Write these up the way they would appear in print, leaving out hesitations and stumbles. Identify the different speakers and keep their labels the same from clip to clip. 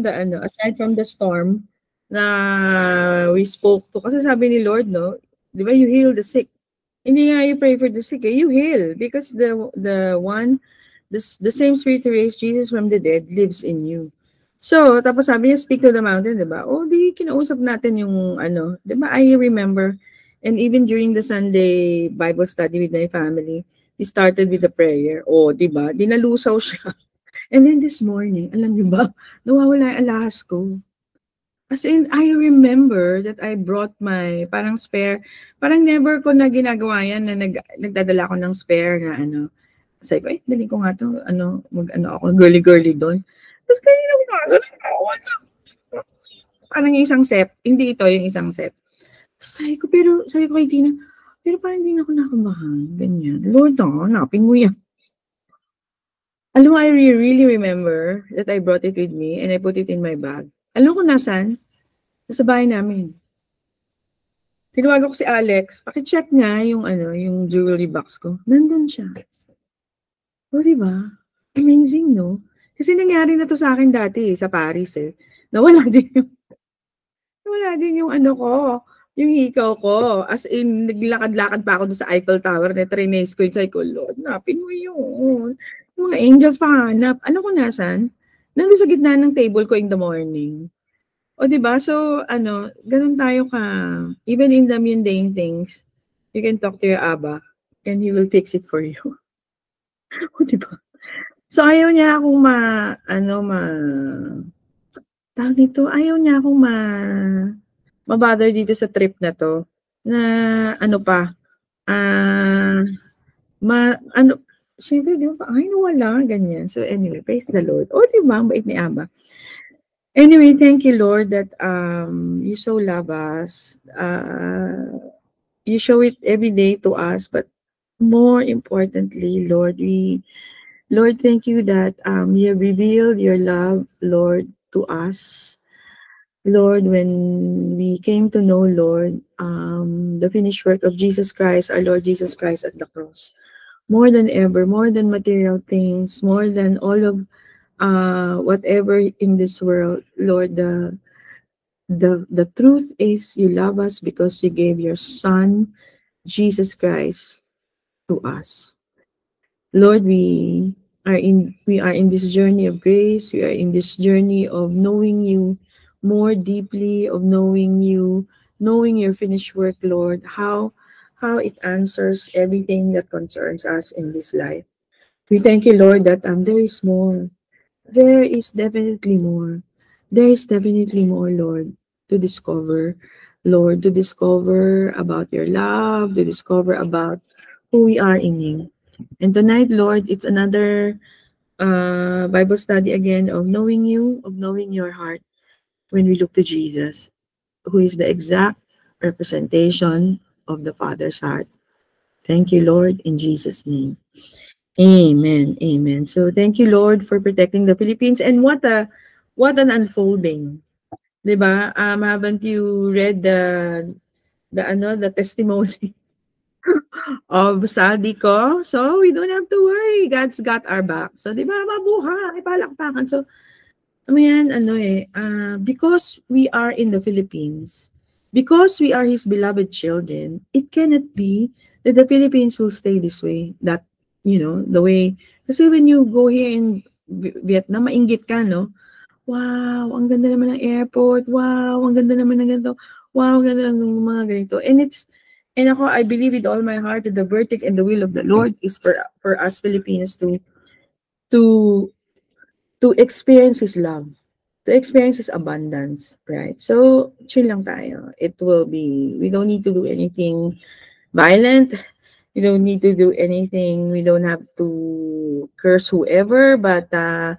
Speaker 1: from the aside from the storm na we spoke to, kasi sabi ni Lord, no, di ba, you heal the sick. Hindi nga you pray for the sick, you heal, because the same spirit who raised Jesus from the dead lives in you. So, tapos sabi niya, speak to the mountain, di ba? Oh, di kinausap natin yung di ba? I remember, and even during the Sunday Bible study with my family, we started with the prayer. Oh, di ba? Dinalusaw siya. And then this morning, alam niyo ba, nawawala yung alahas ko. As in, I remember that I brought my parang spare, parang never ko na ginagawa yan na nagdadala ko ng spare na Sabi ko, dali ko nga to, ako, girly-girly doon. Tapos kanina ko parang yung isang set, hindi ito yung isang set. Sabi ko kay Tina, pero parang hindi na ako nakabahan, ganyan. Lord, hanapin mo yan. Alam mo, I really remember that I brought it with me and I put it in my bag. Alam ko nasan? Sa bahay namin. Tinawagan ko si Alex, paki-check nga yung yung jewelry box ko. Nandun siya. O, diba? Amazing, no? Kasi nangyari na to sa akin dati sa Paris Nawala din yung yung hikaw ko. As in, naglakad-lakad pa ako sa Eiffel Tower na trinace ko yung Lord, napin mo yun. Mga angels pa hanap. Alam ko nasan? Nandun sa gitna ng table ko in the morning. O, diba? So, ganun tayo ka. Even in the mundane things, you can talk to your Abba and He will fix it for you. O, diba? So, ayaw niya akong tawag nito, ayaw niya akong mabother dito sa trip na to. Na, syempre, di ba? Ay, nawala, ganyan. So, anyway, praise the Lord. O, diba? Ang bait ni Abba. Anyway, thank you, Lord, that you so love us. You show it every day to us, but more importantly, Lord, thank you that you have revealed your love, Lord, to us. Lord, when we came to know, Lord, the finished work of Jesus Christ, our Lord Jesus Christ at the cross, more than ever, more than material things, more than all of whatever in this world, Lord, the truth is you love us because you gave your Son, Jesus Christ, to us. Lord, we are in this journey of grace. We are in this journey of knowing you more deeply, of knowing you, knowing your finished work, Lord, how it answers everything that concerns us in this life. We thank you, Lord, that there is more. There is definitely more. There is definitely more, Lord, to discover. Lord, to discover about your love, to discover about who we are in you. And tonight, Lord, it's another Bible study again of knowing you, of knowing your heart when we look to Jesus, who is the exact representation of the Father's heart. Thank you, Lord, in Jesus' name. Amen. Amen. So thank you, Lord, for protecting the Philippines. And what an unfolding. Diba? Haven't you read the testimony of Saldi ko? So we don't have to worry. God's got our back. So diba, mabuhay, palakpakan. So because we are in the Philippines, because we are His beloved children, it cannot be that the Philippines will stay this way. That, the way, kasi when you go here in Vietnam, mainggit ka, no? Wow, ang ganda naman ng airport. Wow, ang ganda naman ng ganito. Wow, ang ganda ng mga ganito. And ako, I believe with all my heart that the verdict and the will of the Lord is for us Filipinos to experience His love, to experience His abundance, right? So, chill lang tayo. We don't need to do anything violent. We don't need to do anything. We don't have to curse whoever, but the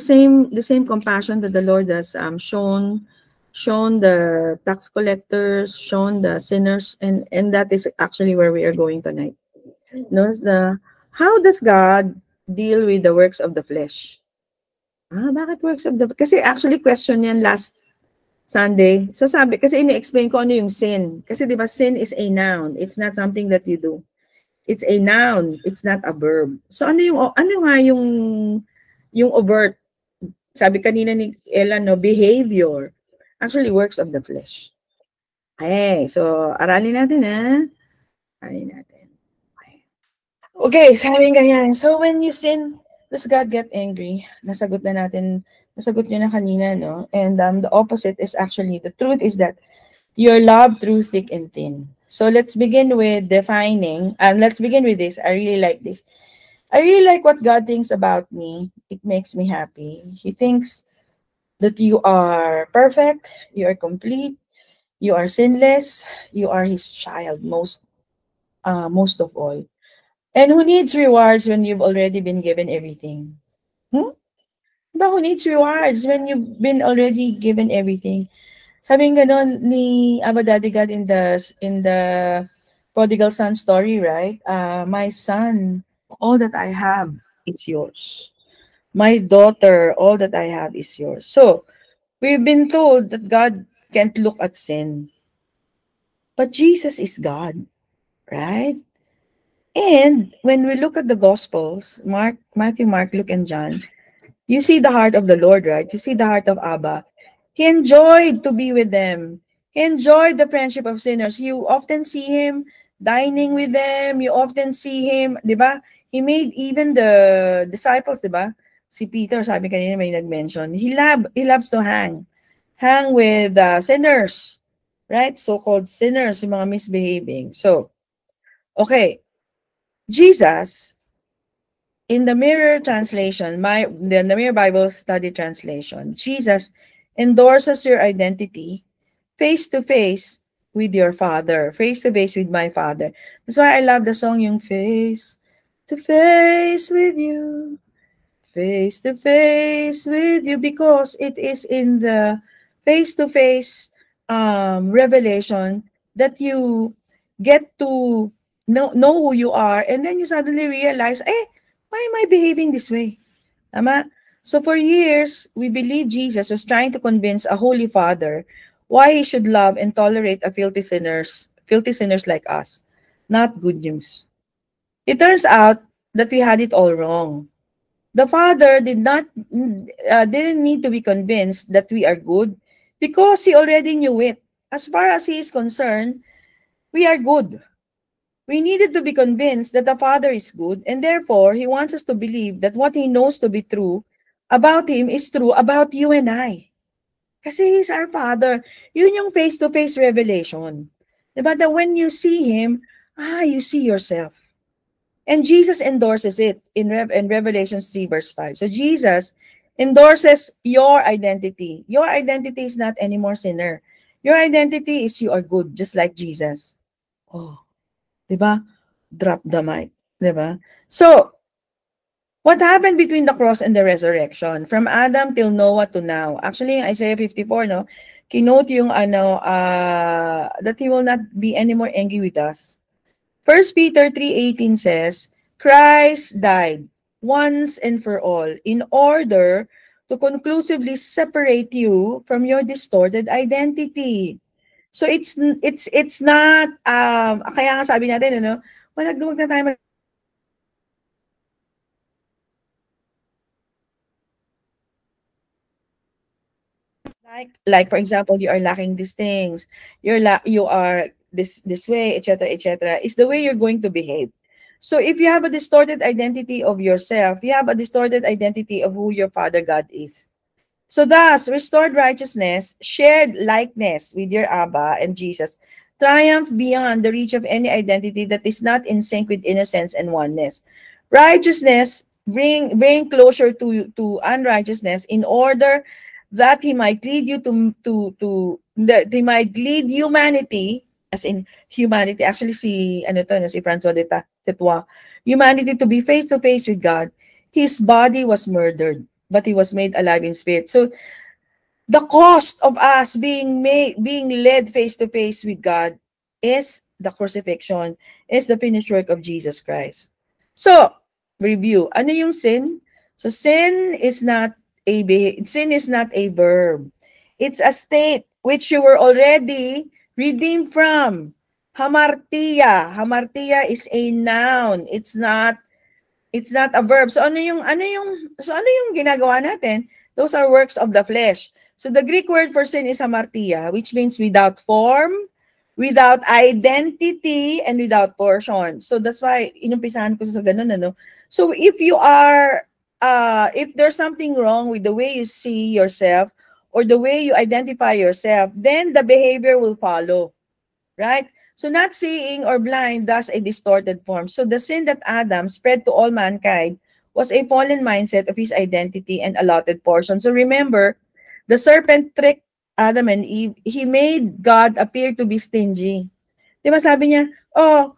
Speaker 1: same compassion that the Lord has shown the tax collectors, shown the sinners, and that is actually where we are going tonight. No, how does God deal with the works of the flesh? Bakit works of the... Kasi actually question yan last Sunday. So sabi, kasi ini-explain ko ano yung sin. Kasi di ba, sin is a noun. It's not something that you do. It's a noun. It's not a verb. So ano nga yung overt Sabi kanina ni Ella, no, behavior. Actually, works of the flesh. Okay, so aralin natin, ha? Aralin natin. Okay, sabi ganyan. So when you sin, does God get angry? Nasagot na natin, nasagot nyo na kanina, no? And the opposite is actually, the truth is that you're loved through thick and thin. So let's begin with defining, and let's begin with this. I really like this. I really like what God thinks about me. It makes me happy. He thinks that you are perfect, you are complete, you are sinless, you are His child most of all. And who needs rewards when you've already been given everything? Hmm? Diba, who needs rewards when you've been already given everything? Sabi ganon ni Abba Daddy God in the prodigal son story, right? My son, all that I have is yours. My daughter, all that I have is yours. So, we've been told that God can't look at sin. But Jesus is God, right? And when we look at the Gospels, Matthew, Mark, Luke, and John, you see the heart of the Lord, right? You see the heart of Abba. He enjoyed to be with them. He enjoyed the friendship of sinners. You often see him dining with them. You often see him, di ba? He made even the disciples, di ba? Si Peter, sabi kanina may nag-mention, he loves to hang with sinners, right? So-called sinners, yung mga misbehaving. So, okay, Jesus, in the Mirror translation, the Mirror Bible Study translation, Jesus endorses your identity face to face with your Father, face to face with my Father. That's why I love the song, yung face to face with you, face to face with you, because it is in the face to face revelation that you get to know who you are, and then you suddenly realize, why am I behaving this way? Tama? So for years, we believe Jesus was trying to convince a holy father why he should love and tolerate a filthy sinners like us. Not good news. It turns out that we had it all wrong. The father didn't need to be convinced that we are good because he already knew it. As far as he is concerned, we are good. We needed to be convinced that the Father is good, and therefore, He wants us to believe that what He knows to be true about Him is true about you and I. Kasi He's our Father. Yun yung face-to-face revelation. Diba? That when you see Him, you see yourself. And Jesus endorses it in Revelation 3 verse 5. So Jesus endorses your identity. Your identity is not anymore sinner. Your identity is you are good, just like Jesus. Oh. Diba? Drop the mic. Diba? So, what happened between the cross and the resurrection? From Adam till Noah to now. Actually, Isaiah 54, no? Kinote yung that He will not be anymore angry with us. 1 Peter 3:18 says, Christ died once and for all in order to conclusively separate you from your distorted identity. So it's not kaya nga sabi natin wag na tayo like for example, you are lacking these things, you are this way, etc., is the way you're going to behave. So if you have a distorted identity of yourself, you have a distorted identity of who your Father God is. So thus, restored righteousness, shared likeness with your Abba and Jesus, triumph beyond the reach of any identity that is not in sync with innocence and oneness. Righteousness bring closure to unrighteousness in order that He might lead you that He might lead humanity, as in humanity, actually si Francois de Tetua, humanity to be face to face with God. His body was murdered, but He was made alive in spirit. So the cost of us being led face to face with God is the crucifixion, is the finished work of Jesus Christ. So, review. Ano yung sin? So sin is not a verb. It's a state which you were already redeemed from. Hamartia. Hamartia is a noun. It's not a verb. So ano yung ginagawa natin? Those are works of the flesh. So the Greek word for sin is hamartia, which means without form, without identity, and without portion. So that's why inumpisahan ko sa ganun, ano. So if you are, if there's something wrong with the way you see yourself or the way you identify yourself, then the behavior will follow, right? So not seeing or blind thus a distorted form. So the sin that Adam spread to all mankind was a fallen mindset of his identity and allotted portion. So remember, the serpent tricked Adam and Eve. He made God appear to be stingy. Di ba sabi niya, oh,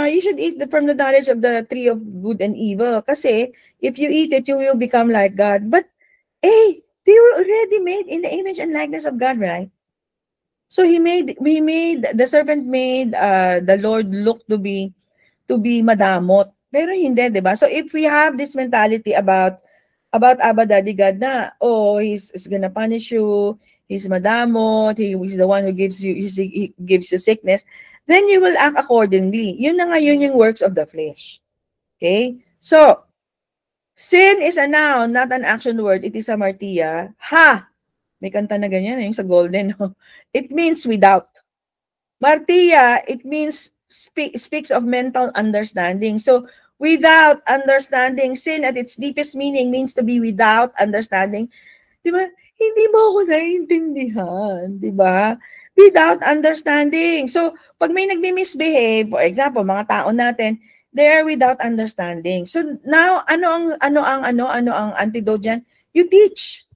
Speaker 1: you should eat from the knowledge of the tree of good and evil. Kasi if you eat it, you will become like God. But, hey, they were already made in the image and likeness of God, right? So the serpent made the Lord look to be madamot. Pero hindi, 'di ba? So if we have this mentality about Abba Daddy God na, oh, he's gonna punish you, he's madamot, he's the one who gives you he gives you sickness, then you will act accordingly. Yun na nga yun yung works of the flesh. Okay? So, sin is a noun, not an action word. It is a martia. Ha! May kanta na ganyan, yung sa Golden. It means without. Martia, it means speaks of mental understanding. So, without understanding, sin at its deepest meaning means to be without understanding. Di ba? Hindi mo ako naiintindihan. Di ba? Without understanding. So, pag may nagmi-misbehave, for example, mga tao natin, they are without understanding. So, now, ano ang antidote dyan? You teach.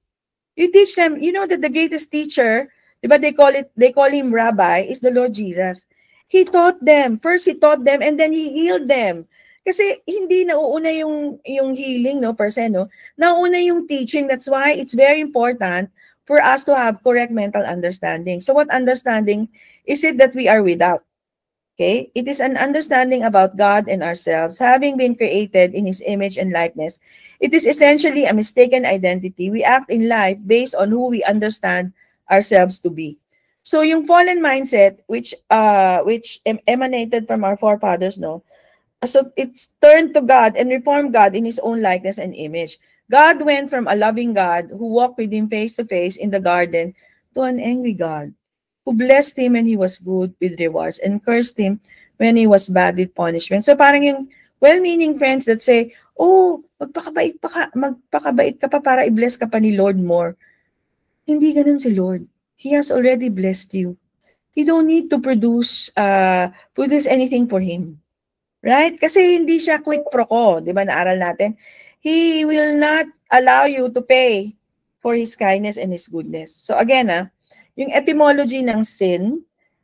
Speaker 1: You teach them, you know that the greatest teacher, diba they call him rabbi, is the Lord Jesus. He taught them. First, he taught them and then he healed them. Kasi hindi nauuna yung healing, no, per se, no? Nauuna yung teaching. That's why it's very important for us to have correct mental understanding. So what understanding is it that we are without? Okay? It is an understanding about God and ourselves, having been created in His image and likeness. It is essentially a mistaken identity. We act in life based on who we understand ourselves to be. So yung fallen mindset, which emanated from our forefathers, no? So it's turned to God and reformed God in His own likeness and image. God went from a loving God who walked with Him face to face in the garden to an angry God who blessed him when he was good with rewards and cursed him when he was bad with punishment. So parang yung well-meaning friends that say, oh, magpakabait ka pa para i-bless ka pa ni Lord more. Hindi ganun si Lord. He has already blessed you. You don't need to produce anything for Him. Right? Kasi hindi siya quid pro quo. Di ba naaral natin? He will not allow you to pay for His kindness and His goodness. So again, yung etymology ng sin,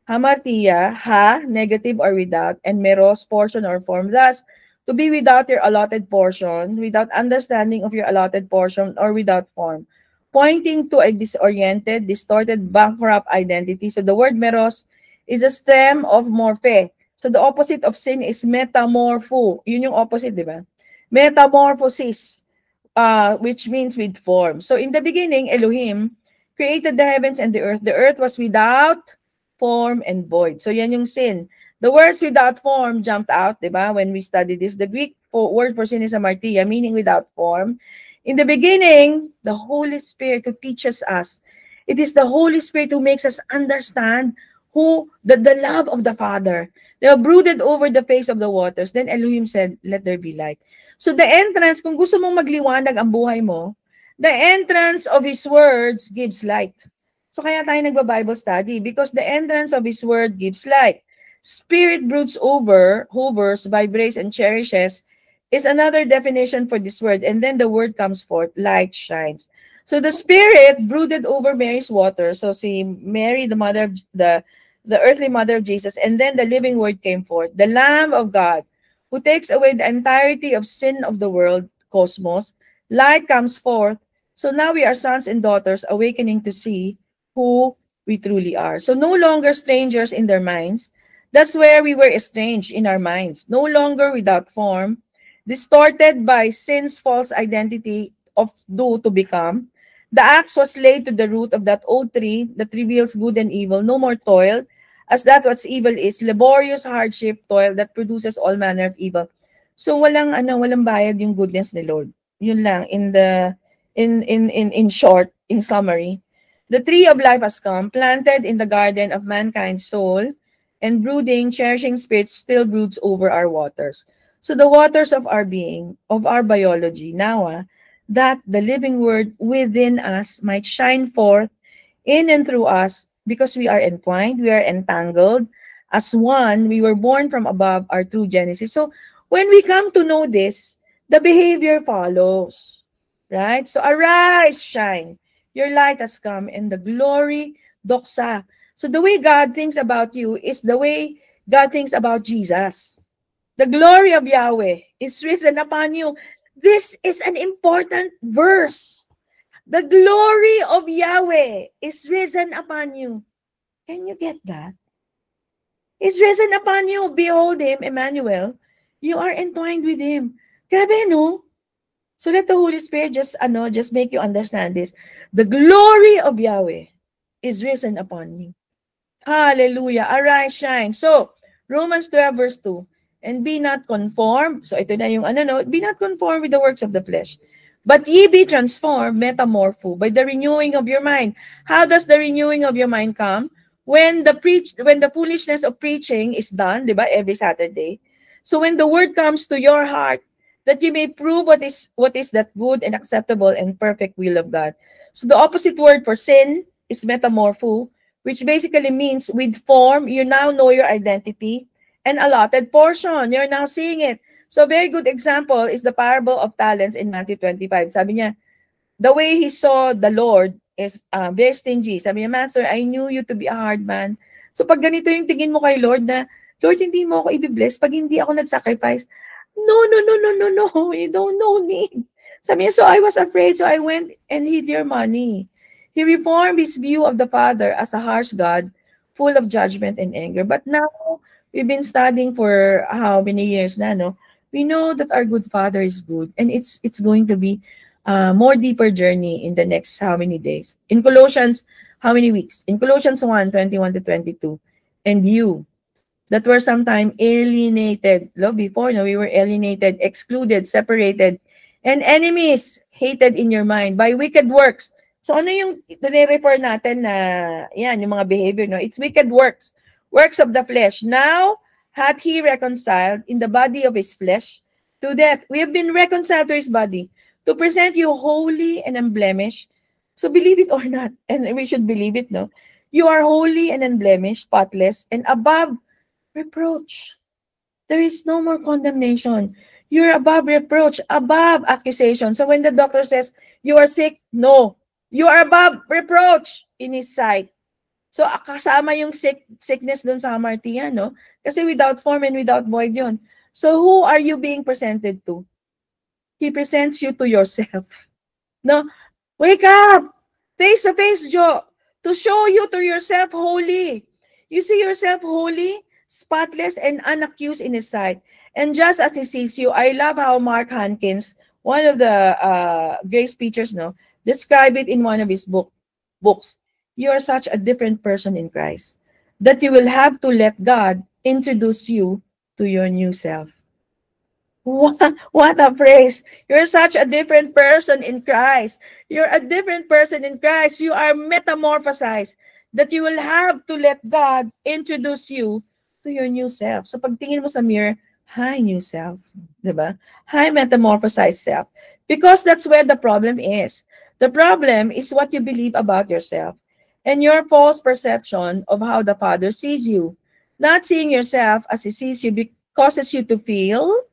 Speaker 1: hamartia, ha, negative or without, and meros, portion or form. Thus, to be without your allotted portion, without understanding of your allotted portion, or without form, pointing to a disoriented, distorted, bankrupt identity. So the word meros is a stem of morphe. So the opposite of sin is metamorpho. Yun yung opposite, di ba? Metamorphosis, which means with form. So in the beginning, Elohim created the heavens and the earth. The earth was without form and void. So yan yung sin. The words without form jumped out, di ba? When we studied this, the Greek word for sin is hamartia, meaning without form. In the beginning, the Holy Spirit who teaches us. It is the Holy Spirit who makes us understand the love of the Father. They have brooded over the face of the waters. Then Elohim said, let there be light. So the entrance, kung gusto mong magliwanag ang buhay mo, the entrance of His words gives light. So kaya tayo nagba-Bible study because the entrance of His word gives light. Spirit broods over, hovers, vibrates, and cherishes is another definition for this word. And then the word comes forth, light shines. So the Spirit brooded over Mary's water. So see Mary, the mother of the earthly mother of Jesus, and then the living word came forth, the Lamb of God, who takes away the entirety of sin of the world, cosmos. Light comes forth. So now we are sons and daughters awakening to see who we truly are. So no longer strangers in their minds. That's where we were estranged in our minds. No longer without form, distorted by sin's false identity of do to become. The axe was laid to the root of that old tree that reveals good and evil. No more toil, as that what's evil is, laborious hardship, toil that produces all manner of evil. So walang bayad yung goodness ni Lord. Yun lang, in the in short, in summary, the tree of life has come, planted in the garden of mankind's soul, and brooding, cherishing spirit still broods over our waters. So the waters of our being, of our biology, now, that the living word within us might shine forth in and through us because we are entwined, we are entangled. As one, we were born from above our true Genesis. So when we come to know this, the behavior follows. Right? So arise, shine. Your light has come, and the glory, doxa. So the way God thinks about you is the way God thinks about Jesus. The glory of Yahweh is risen upon you. This is an important verse. The glory of Yahweh is risen upon you. Can you get that? Is risen upon you. Behold him, Emmanuel. You are entwined with him. Grabe, no? So let the Holy Spirit just make you understand this. The glory of Yahweh is risen upon you. Hallelujah. Arise, shine. So, Romans 12 verse 2. And be not conformed. So ito na yung be not conformed with the works of the flesh. But ye be transformed, metamorpho, by the renewing of your mind. How does the renewing of your mind come? When the foolishness of preaching is done, di ba, every Saturday. So when the word comes to your heart, that you may prove what is that good and acceptable and perfect will of God. So the opposite word for sin is metamorpho, which basically means with form, you now know your identity, and allotted portion, you're now seeing it. So a very good example is the parable of talents in Matthew 25. Sabi niya, the way he saw the Lord is very stingy. Sabi niya, Master, I knew you to be a hard man. So pag ganito yung tingin mo kay Lord na, Lord, hindi mo ako i-bless pag hindi ako nag-sacrifice. No, no, no, no, no, no. You don't know me. Sabi niya, so I was afraid, so I went and hid your money. He reformed his view of the Father as a harsh God, full of judgment and anger. But now, we've been studying for how many years na, no? We know that our good Father is good, and it's going to be a more deeper journey in the next how many days. In Colossians, how many weeks? In Colossians 1:21 to 22, and you that were sometime alienated, before, no, we were alienated, excluded, separated, and enemies, hated in your mind by wicked works. So ano yung refer natin na, yan, yung mga behavior, no? It's wicked works, works of the flesh. Now, hath he reconciled in the body of his flesh to death. We have been reconciled to his body to present you holy and unblemished. So believe it or not, and we should believe it, no? You are holy and unblemished, spotless, and above reproach. There is no more condemnation. You're above reproach, above accusation. So when the doctor says, you are sick, no. You are above reproach in his sight. So kasama yung sickness dun sa hamartian, no? Kasi without form and without void yun. So who are you being presented to? He presents you to yourself. No? Wake up! Face to face, Joe. To show you to yourself holy. You see yourself holy, spotless, and unaccused in his sight. And just as he sees you, I love how Mark Hankins, one of the great speakers, no, described it in one of his books. You are such a different person in Christ that you will have to let God introduce you to your new self. What a phrase. You're such a different person in Christ. You're a different person in Christ. You are metamorphosized that you will have to let God introduce you to your new self. So pagtingin mo sa mirror, hi new self. Diba? Hi metamorphosized self. Because that's where the problem is. The problem is what you believe about yourself and your false perception of how the Father sees you. Not seeing yourself as he sees you causes you to feel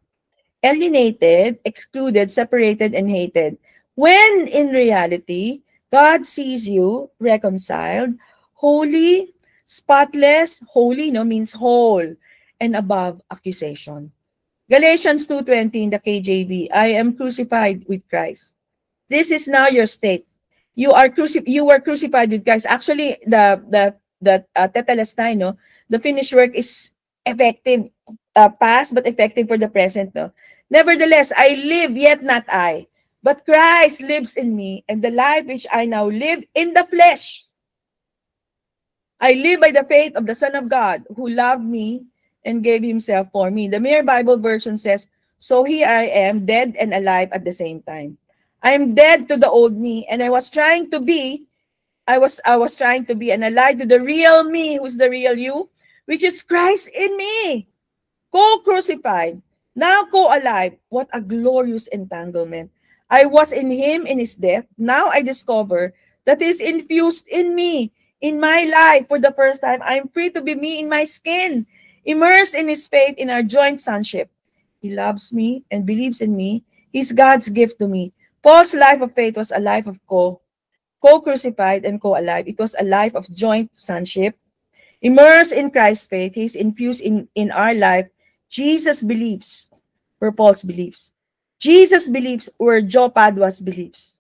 Speaker 1: alienated, excluded, separated, and hated. When in reality, God sees you reconciled, holy, spotless, holy, no, means whole, and above accusation. Galatians 2:20 in the KJV, I am crucified with Christ. This is now your state. You were crucified with Christ. Actually, the tetelestai, no, the finished work is effective, past but effective for the present, no. Nevertheless, I live, yet not I, but Christ lives in me, and the life which I now live in the flesh, I live by the faith of the Son of God, who loved me and gave himself for me. The Mere Bible version says, so here I am, dead and alive at the same time. I'm dead to the old me, and I was trying to be and alive to the real me, who's the real you, which is Christ in me, co-crucified, now co-alive. What a glorious entanglement. I was in him in his death. Now I discover that he is infused in me, in my life for the first time. I'm free to be me in my skin, immersed in his faith in our joint sonship. He loves me and believes in me. He's God's gift to me. Paul's life of faith was a life of co-crucified and co-alive. It was a life of joint sonship. Immersed in Christ's faith, He's infused in our life. Jesus believes where Paul's beliefs. Jesus believes where Joe Padua's beliefs.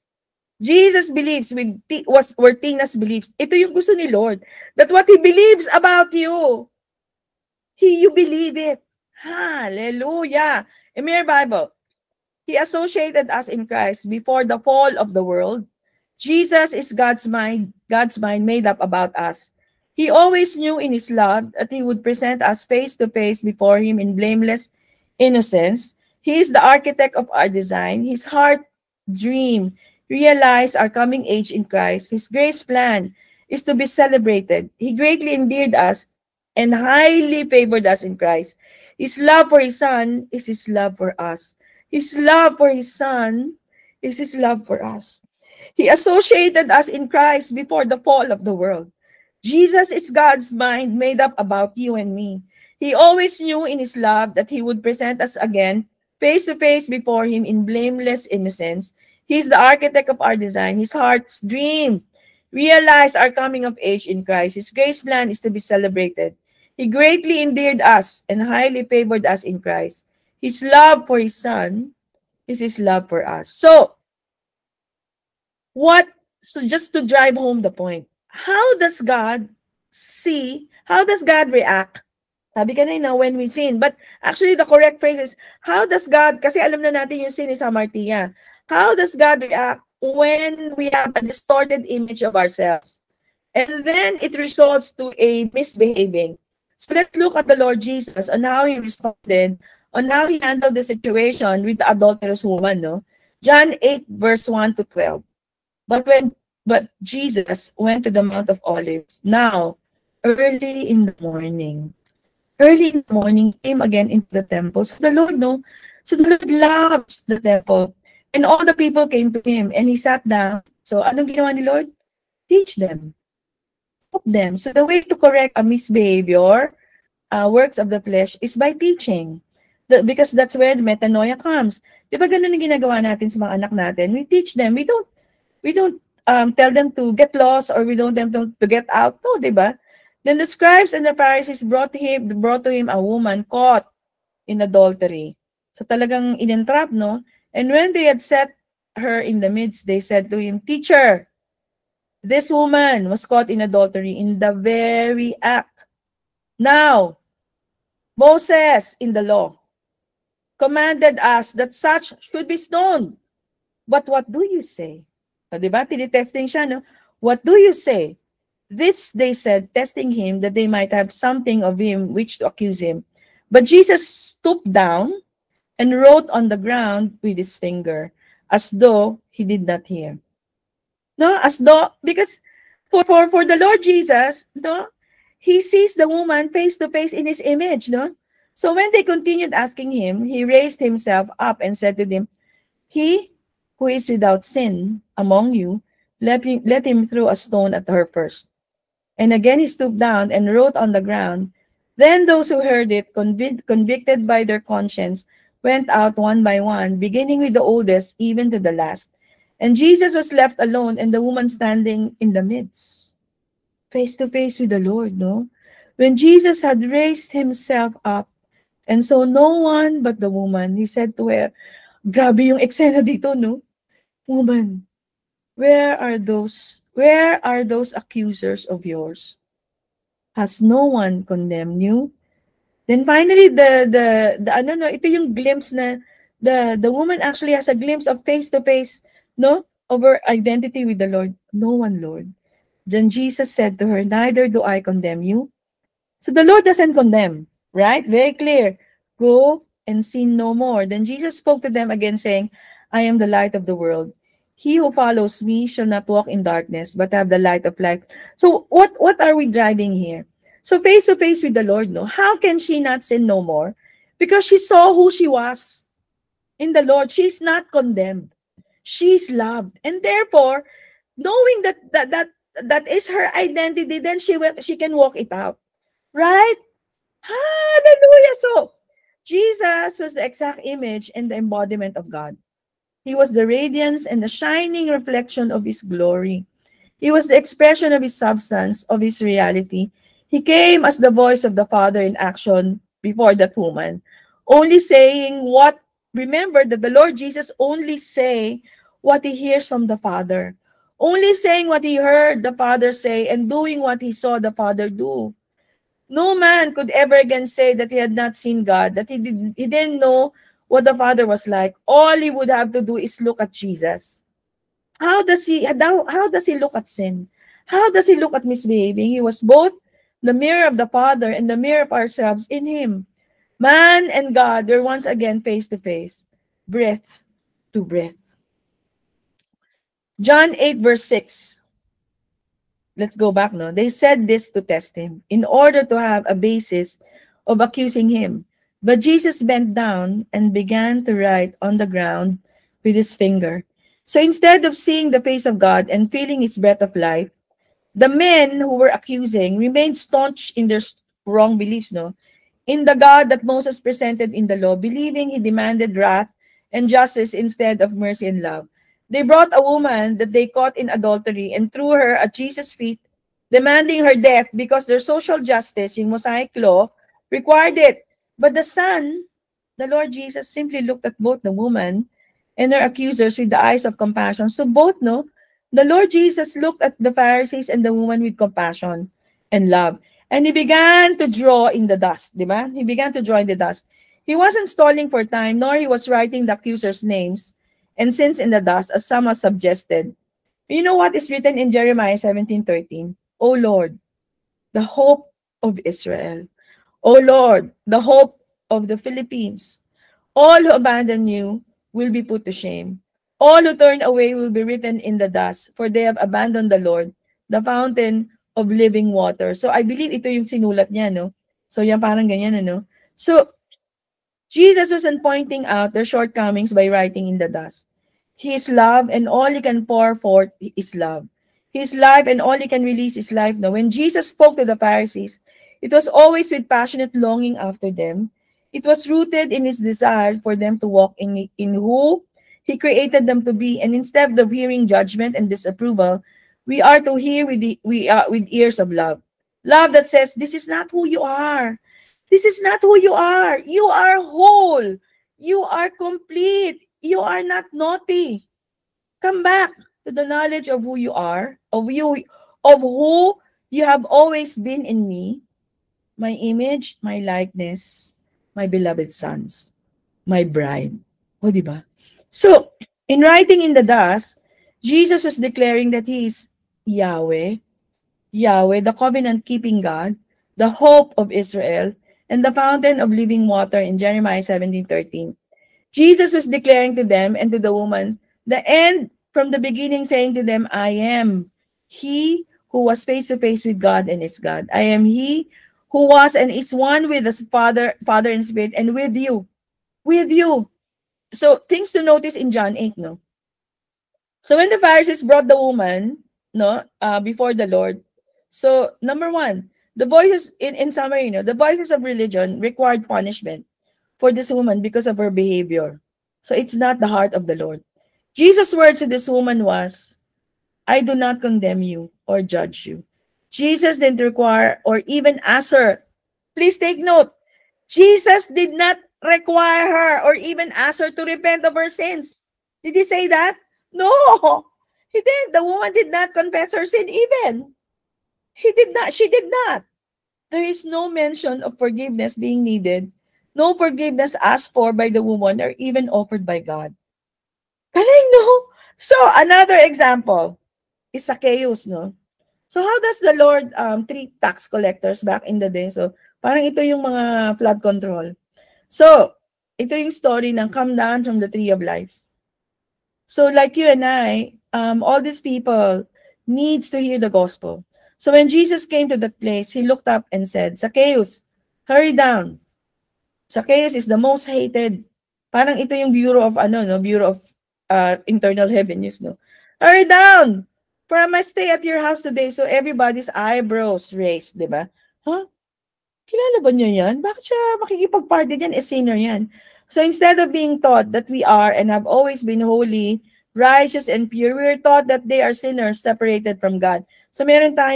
Speaker 1: Jesus believes where Tina's beliefs. Ito yung gusto ni Lord. That what He believes about you, you believe it. Hallelujah. In your Bible, He associated us in Christ before the fall of the world. Jesus is God's mind made up about us. He always knew in his love that he would present us face to face before him in blameless innocence. He is the architect of our design. His heart dream realized our coming age in Christ. His grace plan is to be celebrated. He greatly endeared us and highly favored us in Christ. His love for his son is his love for us. His love for his son is his love for us. He associated us in Christ before the fall of the world. Jesus is God's mind made up about you and me. He always knew in his love that he would present us again face to face before him in blameless innocence. He is the architect of our design. His heart's dream realized our coming of age in Christ. His grace plan is to be celebrated. He greatly endeared us and highly favored us in Christ. His love for his son is his love for us. So just to drive home the point, how does God see, how does God react? Sabi kanina, when we sin. But actually, the correct phrase is, how does God, kasi alam na natin yung sin is hamartia. How does God react when we have a distorted image of ourselves? And then it results to a misbehaving. So let's look at the Lord Jesus on how he responded, on how he handled the situation with the adulterous woman. No? John 8, verse 1 to 12. But Jesus went to the Mount of Olives. Now, early in the morning, came again into the temple. So the Lord loves the temple. And all the people came to him, and he sat down. So anong ginawa ni Lord? Teach them. Help them. So the way to correct a misbehavior, works of the flesh, is by teaching. Because that's where the metanoia comes. Di ba ganun ang ginagawa natin sa mga anak natin? We teach them. We don't tell them to get lost, or we don't tell them to get out. No, di ba? Then the scribes and the Pharisees brought to him a woman caught in adultery. So talagang in-entrap, no? And when they had set her in the midst, they said to him, Teacher, this woman was caught in adultery in the very act. Now, Moses in the law commanded us that such should be stoned. But what do you say? So, diba? Tinitesting siya, no? What do you say? This they said, testing him, that they might have something of him which to accuse him. But Jesus stooped down and wrote on the ground with his finger, as though he did not hear. No, as though, because for the Lord Jesus, no, he sees the woman face to face in his image, no? So when they continued asking him, he raised himself up and said to them, He who is without sin among you, let him throw a stone at her first. And again he stooped down and wrote on the ground. Then those who heard it, convicted by their conscience, went out one by one, beginning with the oldest, even to the last. And Jesus was left alone, and the woman standing in the midst, face to face with the Lord, no? When Jesus had raised himself up, and so no one but the woman, he said to her, grabe yung eksena dito, no? Woman, where are those accusers of yours? Has no one condemned you? Then finally, ito yung glimpse na the woman actually has a glimpse of face to face, no, of her identity with the Lord. No one, Lord. Then Jesus said to her, neither do I condemn you. So the Lord doesn't condemn, right? Very clear. Go and sin no more. Then Jesus spoke to them again, saying, I am the light of the world. He who follows me shall not walk in darkness, but have the light of life. So what are we driving here? So face to face with the Lord, no? How can she not sin no more? Because she saw who she was in the Lord. She's not condemned. She's loved. And therefore, knowing that is her identity, then she can walk it out. Right? Hallelujah. So Jesus was the exact image and the embodiment of God. He was the radiance and the shining reflection of his glory. He was the expression of his substance, of his reality. He came as the voice of the Father in action before that woman, only saying what, remember that the Lord Jesus only say what he hears from the Father, only saying what he heard the Father say and doing what he saw the Father do. No man could ever again say that he had not seen God, that he didn't know what the Father was like. All he would have to do is look at Jesus. How does he look at sin? How does he look at misbehaving? He was both the mirror of the Father and the mirror of ourselves in him. Man and God were once again face to face, breath to breath. John 8 verse 6. Let's go back now. They said this to test him in order to have a basis of accusing him. But Jesus bent down and began to write on the ground with his finger. So instead of seeing the face of God and feeling his breath of life, the men who were accusing remained staunch in their wrong beliefs, no? In the God that Moses presented in the law, believing he demanded wrath and justice instead of mercy and love. They brought a woman that they caught in adultery and threw her at Jesus' feet, demanding her death because their social justice in Mosaic law required it. But the Son, the Lord Jesus, simply looked at both the woman and her accusers with the eyes of compassion. So both, no, the Lord Jesus looked at the Pharisees and the woman with compassion and love. And he began to draw in the dust, di ba? He began to draw in the dust. He wasn't stalling for time, nor he was writing the accusers' names and sins in the dust, as some have suggested. You know what is written in Jeremiah 17:13? O Lord, the hope of Israel. O Lord, the hope of the Philippines. All who abandon you will be put to shame. All who turn away will be written in the dust, for they have abandoned the Lord, the fountain of living water. So I believe ito yung sinulat niya, no? So yan parang ganyan, ano? So Jesus wasn't pointing out their shortcomings by writing in the dust. His love and all he can pour forth is love. His life and all he can release is life. Now, when Jesus spoke to the Pharisees, it was always with passionate longing after them. It was rooted in his desire for them to walk in who he created them to be. And instead of hearing judgment and disapproval, we are to hear with ears of love. Love that says, this is not who you are. This is not who you are. You are whole. You are complete. You are not naughty. Come back to the knowledge of who you are, of who you have always been in me, my image, my likeness, my beloved sons, my bride. O, di ba? So, in writing in the dust, Jesus was declaring that he is Yahweh, the covenant-keeping God, the hope of Israel, and the fountain of living water in Jeremiah 17:13. Jesus was declaring to them and to the woman the end from the beginning, saying to them, I am he who was face to face with God and is God. I am he who was and is one with the Father and Spirit, and with you. With you. So things to notice in John 8, no? So when the Pharisees brought the woman, no, before the Lord, so number one, the voices in summary, the voices of religion required punishment for this woman because of her behavior. So it's not the heart of the Lord. Jesus' words to this woman was, I do not condemn you or judge you. Jesus didn't require or even ask her. Please take note. Jesus did not require her or even ask her to repent of her sins. Did he say that? No, he didn't. The woman did not confess her sin even. He did not. She did not. There is no mention of forgiveness being needed, no forgiveness asked for by the woman or even offered by God. Galing, no? So, another example is Zacchaeus, no? So, how does the Lord treat tax collectors back in the day? So, parang ito yung mga flood control. So, ito yung story ng come down from the tree of life. So like you and I, all these people needs to hear the gospel. So when Jesus came to that place, he looked up and said, Zacchaeus, hurry down. Zacchaeus is the most hated. Parang ito yung Bureau of Bureau of Internal Revenues, no. Hurry down. For I must stay at your house today. So everybody's eyebrows raised, di ba? Huh? Kilala ba niya yan? Bakit siya makikipag-party dyan? Sinner yan. So instead of being taught that we are and have always been holy, righteous, and pure, we are taught that they are sinners separated from God. So tawag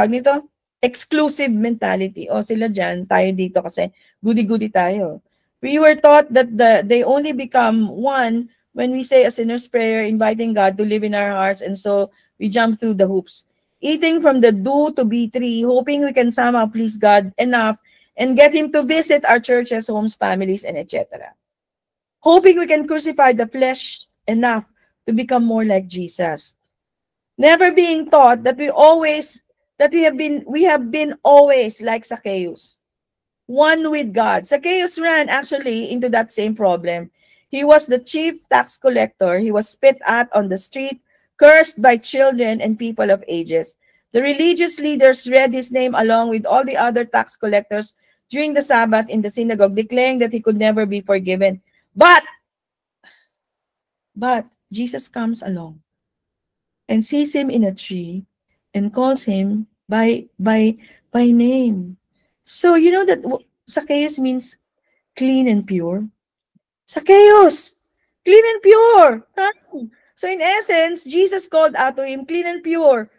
Speaker 1: nito, exclusive mentality. O sila dyan, tayo dito kasi goody-goody tayo. We were taught that they only become one when we say a sinner's prayer, inviting God to live in our hearts, and so we jump through the hoops. Eating from the do to be tree, hoping we can somehow please God enough and get Him to visit our churches, homes, families, and etc. Hoping we can crucify the flesh enough to become more like Jesus. Never being taught that we have been always like Zacchaeus, one with God. Zacchaeus ran actually into that same problem. He was the chief tax collector. He was spit at on the street, cursed by children and people of ages. The religious leaders read his name along with all the other tax collectors during the Sabbath in the synagogue, declaring that he could never be forgiven. But Jesus comes along and sees him in a tree and calls him by name. So you know that Zacchaeus means clean and pure. Zacchaeus, clean and pure. Come. So in essence, Jesus called out to him, clean and pure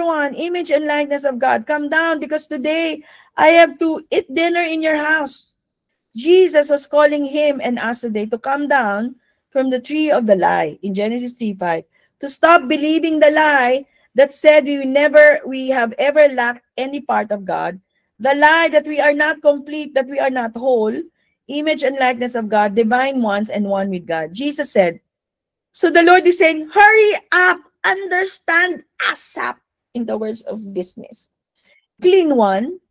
Speaker 1: one, image and likeness of God. Come down because today I have to eat dinner in your house. Jesus was calling him and us today to come down from the tree of the lie in Genesis 3:5, to stop believing the lie that said we have ever lacked any part of God, the lie that we are not complete, that we are not whole, image and likeness of God, divine ones and one with God. Jesus said, so the Lord is saying, hurry up, understand ASAP, in the words of business. Clean one,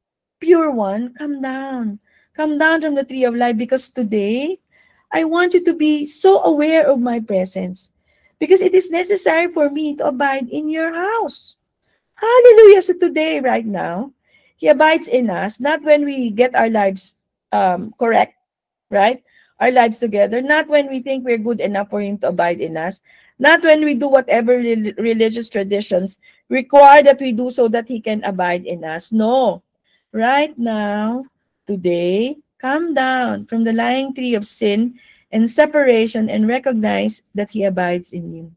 Speaker 1: pure one, come down. Come down from the tree of life because today I want you to be so aware of my presence because it is necessary for me to abide in your house. Hallelujah. So today, right now, He abides in us, not when we get our lives correct, right? Our lives together, not when we think we're good enough for Him to abide in us, not when we do whatever religious traditions require that we do so that He can abide in us. No. Right now, today, come down from the lying tree of sin and separation and recognize that He abides in you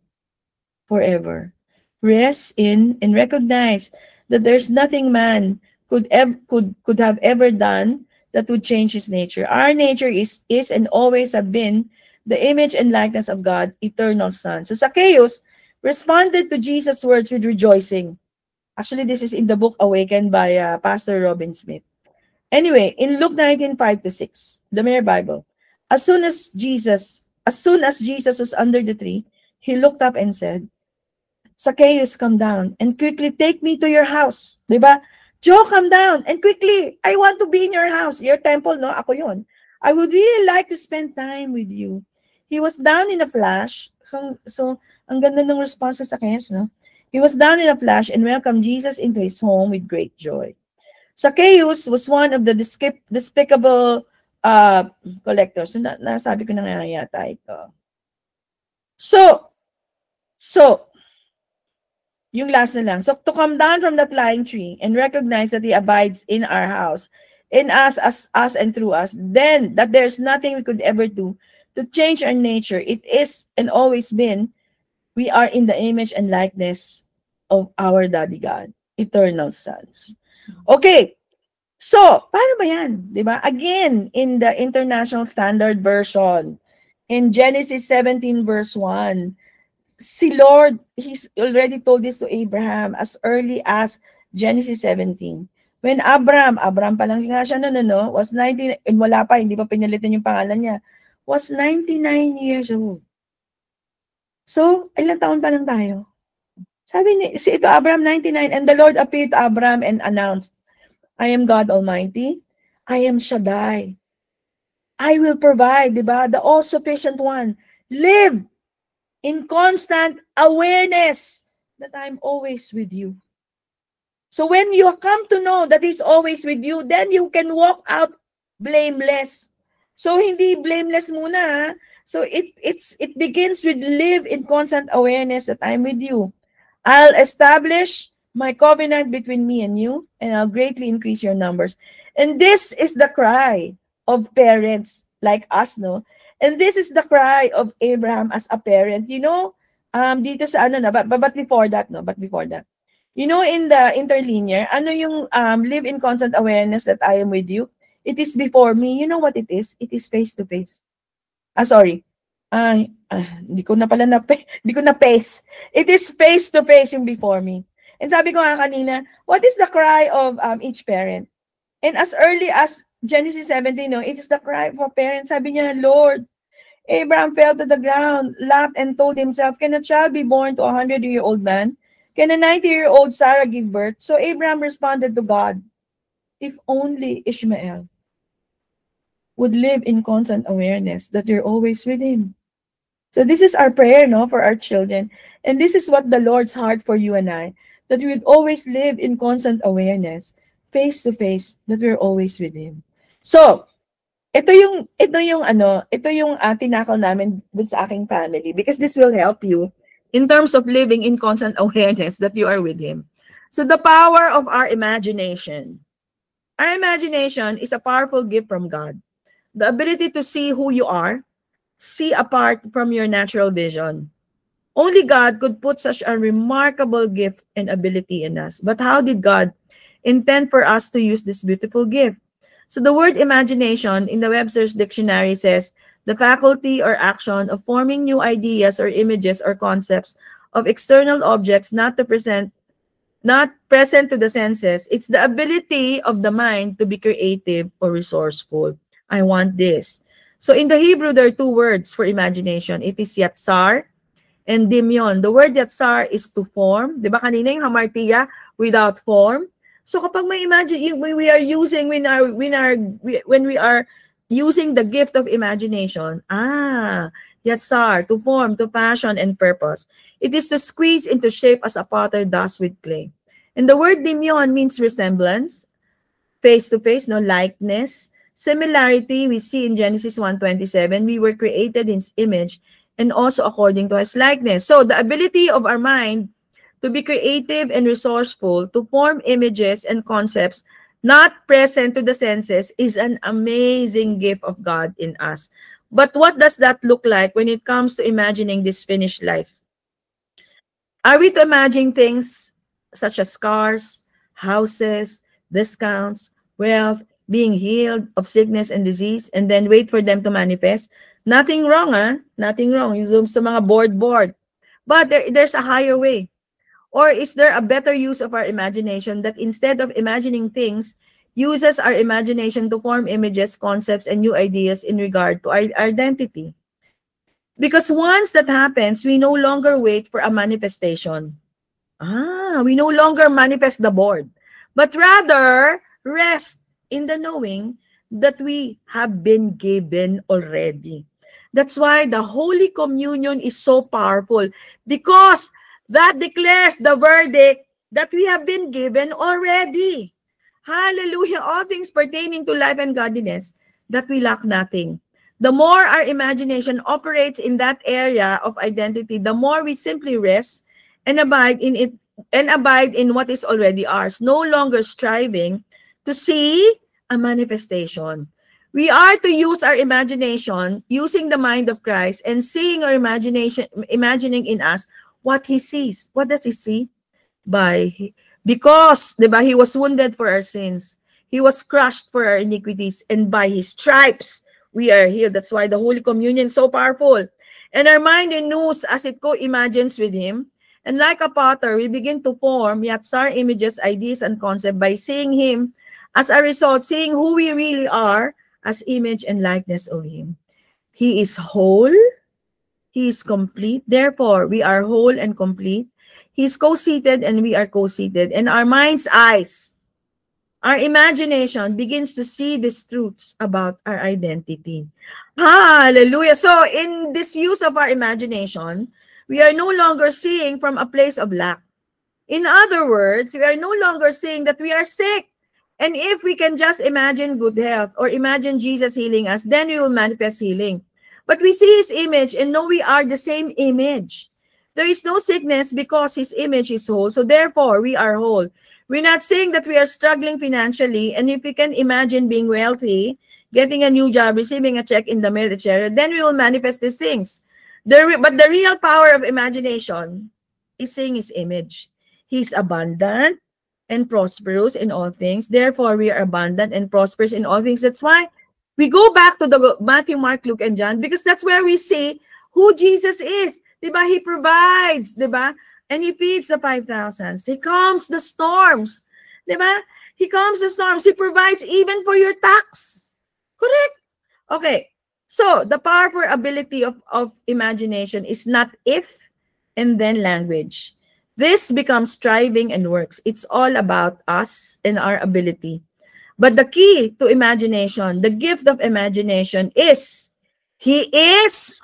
Speaker 1: forever. Rest in and recognize that there's nothing man could have ever done that would change his nature. Our nature is and always have been the image and likeness of God, eternal Son. So Zacchaeus responded to Jesus' words with rejoicing. Actually, this is in the book Awakened by Pastor Robin Smith. Anyway, in Luke 19:5-6, the Mere Bible, as soon as Jesus was under the tree, he looked up and said, Zacchaeus, come down and quickly take me to your house. Diba? Joe, come down and quickly. I want to be in your house. Your temple, no? Ako yun. I would really like to spend time with you. He was down in a flash. So ang ganda ng response sa Zacchaeus, no? He was down in a flash and welcomed Jesus into his home with great joy. Zacchaeus was one of the despicable collectors. So, nasabi ko na nga yata ito. So, yung last na lang. So, to come down from that lying tree and recognize that He abides in our house, in us, as us and through us, then that there's nothing we could ever do to change our nature. It is and always been, we are in the image and likeness of our Daddy God, eternal sons. Okay, so, paano ba yan? Diba? Again, in the International Standard Version, in Genesis 17 verse 1, si Lord, He's already told this to Abraham as early as Genesis 17. When Abram pa lang nga siya was 19, and wala pa, hindi pa pinalitan yung pangalan niya, was 99 years old. So, ilang taon pa lang tayo? Sabi ni, ito Abram 99, and the Lord appeared to Abram and announced, I am God Almighty. I am Shaddai. I will provide, di ba? The all-sufficient one. Live in constant awareness that I'm always with you. So when you come to know that He's always with you, then you can walk out blameless. So hindi blameless muna. Ha? So it begins with live in constant awareness that I'm with you. I'll establish my covenant between me and you, and I'll greatly increase your numbers. And this is the cry of parents like us, no? And this is the cry of Abraham as a parent. You know, dito sa ano na, but before that, no? But before that, you know, in the interlinear, ano yung live in constant awareness that I am with you? It is before me. You know what it is? It is face to face. Sorry. Hindi ko na pala hindi ko na face. It is face to face yung before me. And sabi ko nga kanina, what is the cry of each parent? And as early as Genesis 17, no, it is the cry of a parent. Sabi niya, Lord, Abraham fell to the ground, laughed, and told himself, can a child be born to a 100-year-old man? Can a 90-year-old Sarah give birth? So Abraham responded to God, if only Ishmael would live in constant awareness that you're always with him. So this is our prayer, no, for our children. And this is what the Lord's heart for you and I, that we would always live in constant awareness, face to face, that we're always with Him. So, ito yung tinakal namin with sa aking family, because this will help you in terms of living in constant awareness that you are with Him. So the power of our imagination. Our imagination is a powerful gift from God. The ability to see who you are, see apart from your natural vision. Only God could put such a remarkable gift and ability in us. But how did God intend for us to use this beautiful gift? So the word imagination in the Webster's dictionary says, the faculty or action of forming new ideas or images or concepts of external objects not present to the senses. It's the ability of the mind to be creative or resourceful. I want this. So in the Hebrew, there are two words for imagination. It is yatsar and dimyon. The word yatsar is to form. Di ba kanina yung hamartia, without form? So kapag may imagine, when we are using the gift of imagination, yatsar, to form, to passion and purpose. It is to squeeze into shape as a potter does with clay. And the word dimyon means resemblance, face to face, no, likeness. Similarity, we see in Genesis 1:27, we were created in His image and also according to His likeness. So the ability of our mind to be creative and resourceful, to form images and concepts not present to the senses is an amazing gift of God in us. But what does that look like when it comes to imagining this finished life? Are we to imagine things such as cars, houses, discounts, wealth, being healed of sickness and disease, and then wait for them to manifest? Nothing wrong, Nothing wrong. You zoom sa mga board. But there's a higher way. Or is there a better use of our imagination that instead of imagining things, uses our imagination to form images, concepts, and new ideas in regard to our identity? Because once that happens, we no longer wait for a manifestation. We no longer manifest the board, but rather rest in the knowing that we have been given already. That's why the Holy Communion is so powerful, because that declares the verdict that we have been given already. Hallelujah. All things pertaining to life and godliness, that we lack nothing. The more our imagination operates in that area of identity, the more we simply rest and abide in it, and abide in what is already ours, no longer striving to see a manifestation. We are to use our imagination, using the mind of Christ, and seeing our imagining in us what He sees. What does He see? Because He was wounded for our sins. He was crushed for our iniquities, and by His stripes we are healed. That's why the Holy Communion is so powerful. And our mind renews as it co-imagines with Him. And like a potter, we begin to form yatsar images, ideas, and concepts by seeing Him. As a result, seeing who we really are as image and likeness of Him. He is whole. He is complete. Therefore, we are whole and complete. He is co-seated and we are co-seated. And our mind's eyes Our imagination begins to see these truths about our identity. Hallelujah. So in this use of our imagination, we are no longer seeing from a place of lack. In other words, we are no longer saying that we are sick. And if we can just imagine good health or imagine Jesus healing us, then we will manifest healing. But we see his image and know we are the same image. There is no sickness because his image is whole. So therefore, we are whole. We're not saying that we are struggling financially. And if we can imagine being wealthy, getting a new job, receiving a check in the mail, etc., then we will manifest these things. But the real power of imagination is seeing his image. He's abundant and prosperous in all things. Therefore, we are abundant and prosperous in all things. That's why we go back to the Matthew, Mark, Luke, and John, because that's where we see who Jesus is. Diba? He provides, diba? And he feeds the 5,000. He calms the storms. Diba? He calms the storms. He provides even for your tax. Correct? Okay. So, the powerful ability of imagination is not if and then language. This becomes striving and works. It's all about us and our ability. But the key to imagination, the gift of imagination is, he is,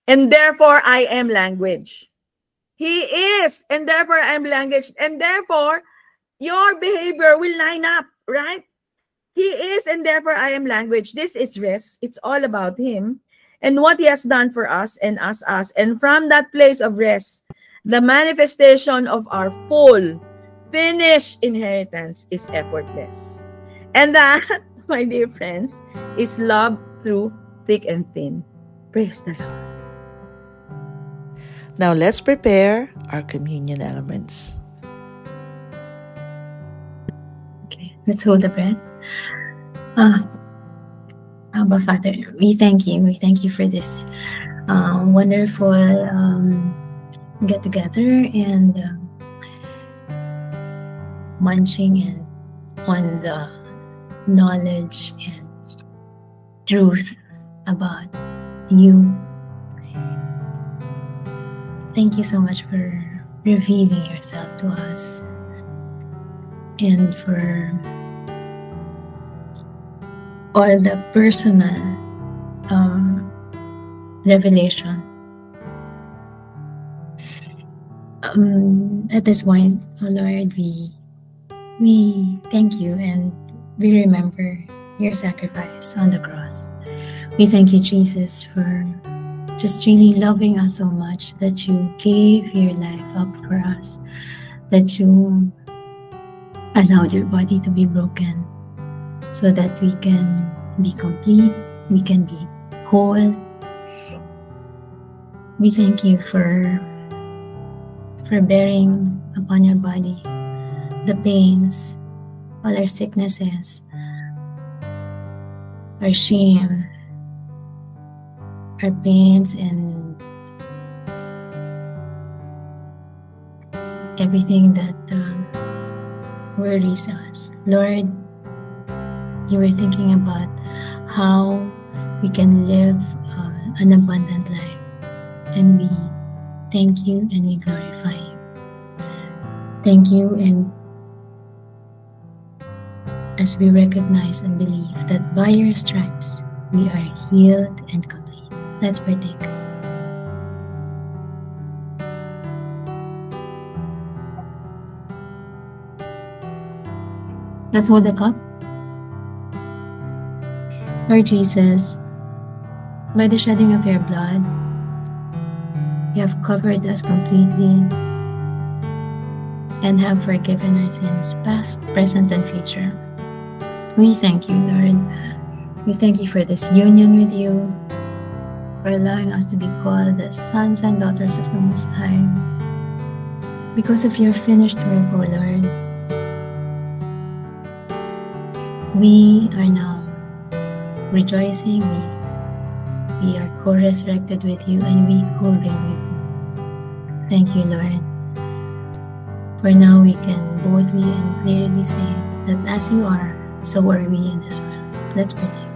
Speaker 1: and therefore I am language. He is, and therefore I am language. And therefore, your behavior will line up, right? He is, and therefore I am language. This is rest. It's all about him and what he has done for us and us. And from that place of rest, the manifestation of our full, finished inheritance is effortless. And that, my dear friends, is love through thick and thin. Praise the Lord.
Speaker 2: Now let's prepare our communion elements.
Speaker 3: Okay, let's hold the bread. Abba Father, we thank you. We thank you for this wonderful get together and munching and on the knowledge and truth about you. Thank you so much for revealing yourself to us and for all the personal revelation. At this point, oh Lord, we thank you and we remember your sacrifice on the cross. We thank you, Jesus, for just really loving us so much that you gave your life up for us, that you allowed your body to be broken so that we can be complete, we can be whole. We thank you for bearing upon your body the pains, all our sicknesses, our shame, our pains, and everything that worries us. Lord, you were thinking about how we can live an abundant life, and we thank you and we glorify you. Thank you, and as we recognize and believe that by your stripes we are healed and complete. Let's partake. Let's hold the cup. Lord Jesus, by the shedding of your blood, you have covered us completely and have forgiven our sins, past, present, and future. We thank you, Lord. We thank you for this union with you, for allowing us to be called the sons and daughters of the Most High. Because of your finished work, O Lord, we are now rejoicing. We are co-resurrected with you, and we co-reign with you. Thank you, Lord. For now we can boldly and clearly say that as you are, so are we in this world. Let's partake.